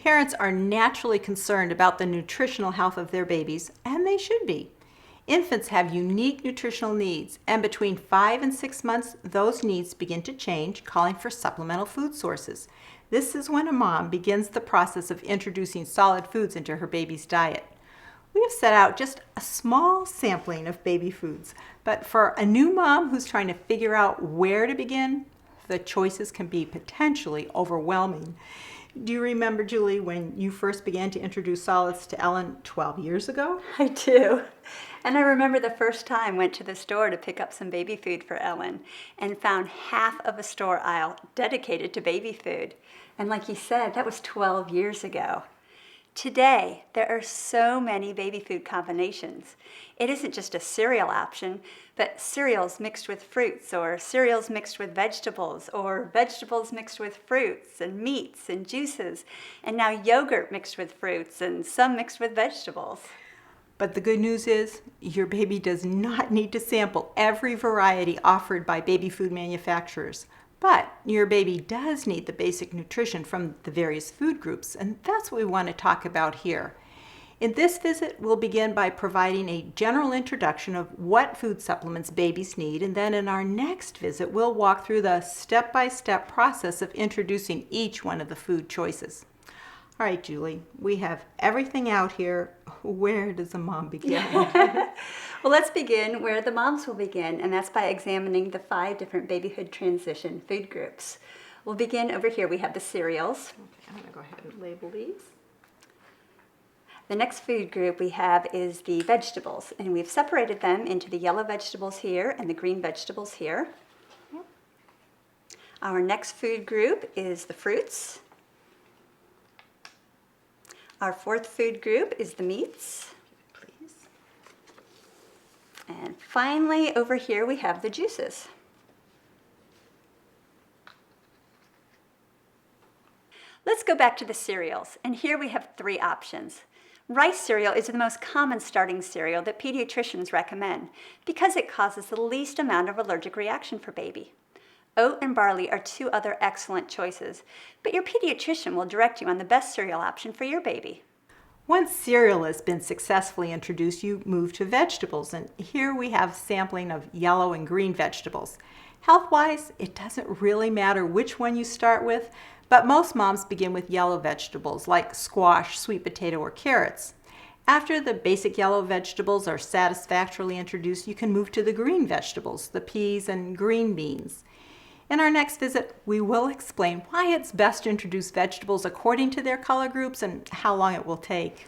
Parents are naturally concerned about the nutritional health of their babies, and they should be. Infants have unique nutritional needs, and between 5 and 6 months, those needs begin to change, calling for supplemental food sources. This is when a mom begins the process of introducing solid foods into her baby's diet. We have set out just a small sampling of baby foods, but for a new mom who's trying to figure out where to begin, the choices can be potentially overwhelming. Do you remember, Julie, when you first began to introduce solids to Ellen 12 years ago? I do. And I remember the first time I went to the store to pick up some baby food for Ellen and found half of a store aisle dedicated to baby food. And like you said, that was 12 years ago. Today, there are so many baby food combinations. It isn't just a cereal option, but cereals mixed with fruits, or cereals mixed with vegetables, or vegetables mixed with fruits and meats and juices, and now yogurt mixed with fruits and some mixed with vegetables. But the good news is your baby does not need to sample every variety offered by baby food manufacturers. But your baby does need the basic nutrition from the various food groups, and that's what we want to talk about here. In this visit, we'll begin by providing a general introduction of what food supplements babies need, and then in our next visit, we'll walk through the step-by-step process of introducing each one of the food choices. All right, Julie, we have everything out here. Where does a mom begin? Well, let's begin where the moms will begin, and that's by examining the 5 different babyhood transition food groups. We'll begin over here. We have the cereals. Okay, I'm going to go ahead and label these. The next food group we have is the vegetables, and we've separated them into the yellow vegetables here and the green vegetables here. Yep. Our next food group is the fruits. Our 4th food group is the meats. Please. And finally, over here we have the juices. Let's go back to the cereals, and here we have 3 options. Rice cereal is the most common starting cereal that pediatricians recommend because it causes the least amount of allergic reaction for baby. Oat and barley are 2 other excellent choices, but your pediatrician will direct you on the best cereal option for your baby. Once cereal has been successfully introduced, you move to vegetables, and here we have sampling of yellow and green vegetables. Health-wise, it doesn't really matter which one you start with, but most moms begin with yellow vegetables like squash, sweet potato, or carrots. After the basic yellow vegetables are satisfactorily introduced, you can move to the green vegetables, the peas and green beans. In our next visit, we will explain why it's best to introduce vegetables according to their color groups and how long it will take.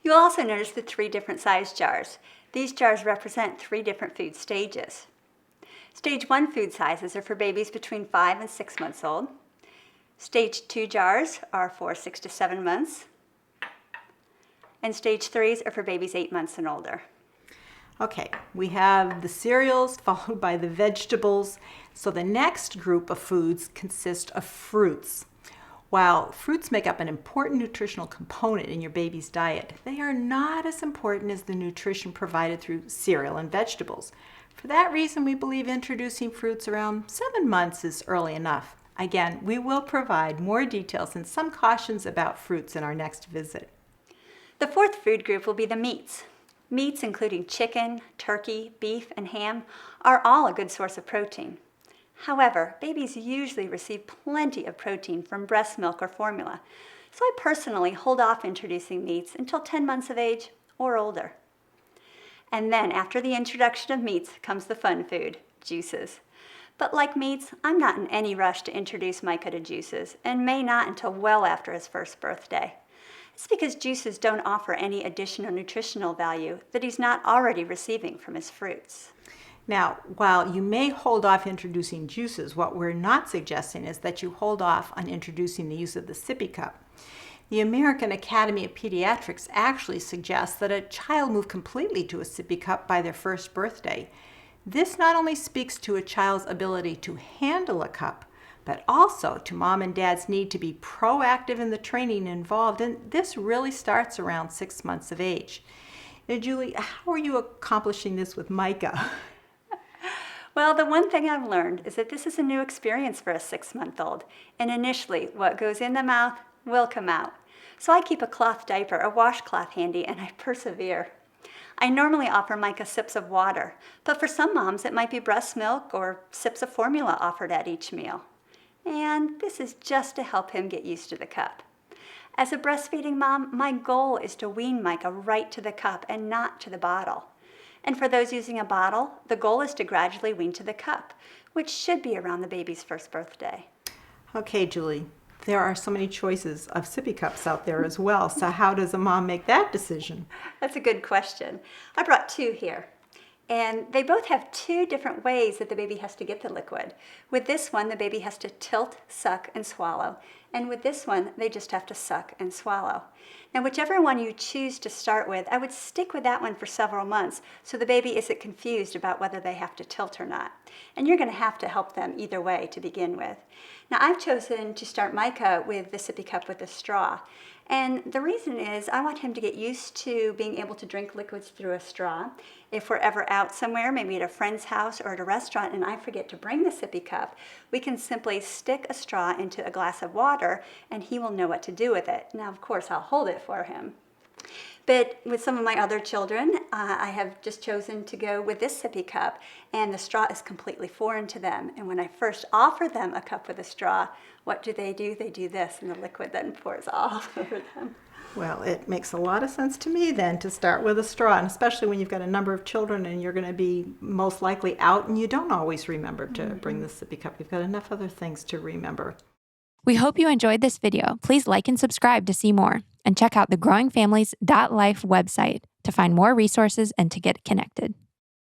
You'll also notice the 3 different size jars. These jars represent 3 different food stages. Stage 1 food sizes are for babies between 5 and 6 months old. Stage 2 jars are for 6 to 7 months. And stage 3s are for babies 8 months and older. Okay, we have the cereals followed by the vegetables. So the next group of foods consist of fruits. While fruits make up an important nutritional component in your baby's diet, they are not as important as the nutrition provided through cereal and vegetables. For that reason, we believe introducing fruits around 7 months is early enough. Again, we will provide more details and some cautions about fruits in our next visit. The 4th food group will be the meats. Meats including chicken, turkey, beef, and ham are all a good source of protein. However, babies usually receive plenty of protein from breast milk or formula, so I personally hold off introducing meats until 10 months of age or older. And then after the introduction of meats comes the fun food, juices. But like meats, I'm not in any rush to introduce Micah to juices, and may not until well after his 1st birthday. It's because juices don't offer any additional nutritional value that he's not already receiving from his fruits. Now, while you may hold off introducing juices, what we're not suggesting is that you hold off on introducing the use of the sippy cup. The American Academy of Pediatrics actually suggests that a child move completely to a sippy cup by their 1st birthday. This not only speaks to a child's ability to handle a cup, but also to mom and dad's need to be proactive in the training involved, and this really starts around 6 months of age. Now, Julie, how are you accomplishing this with Micah? Well, the one thing I've learned is that this is a new experience for a 6-month-old, and initially what goes in the mouth will come out. So I keep a cloth diaper, a washcloth handy, and I persevere. I normally offer Micah sips of water, but for some moms it might be breast milk or sips of formula offered at each meal. And this is just to help him get used to the cup. As a breastfeeding mom, my goal is to wean Micah right to the cup and not to the bottle. And for those using a bottle, the goal is to gradually wean to the cup, which should be around the baby's first birthday. Okay, Julie, there are so many choices of sippy cups out there as well. So how does a mom make that decision? That's a good question. I brought two here. And they both have two different ways that the baby has to get the liquid. With this one, the baby has to tilt, suck, and swallow. And with this one, they just have to suck and swallow. Now, whichever one you choose to start with, I would stick with that one for several months so the baby isn't confused about whether they have to tilt or not. And you're going to have to help them either way to begin with. Now, I've chosen to start Micah with the sippy cup with a straw. And the reason is I want him to get used to being able to drink liquids through a straw. If we're ever out somewhere, maybe at a friend's house or at a restaurant, and I forget to bring the sippy cup, we can simply stick a straw into a glass of water and he will know what to do with it. Now, of course, I'll hold it for him. But with some of my other children, I have just chosen to go with this sippy cup, and the straw is completely foreign to them. And when I first offer them a cup with a straw, what do? They do this, and the liquid then pours all over them. Well, it makes a lot of sense to me then to start with a straw, and especially when you've got a number of children and you're going to be most likely out and you don't always remember to bring the sippy cup. You've got enough other things to remember. We hope you enjoyed this video. Please like and subscribe to see more, and check out the growingfamilies.life website to find more resources and to get connected.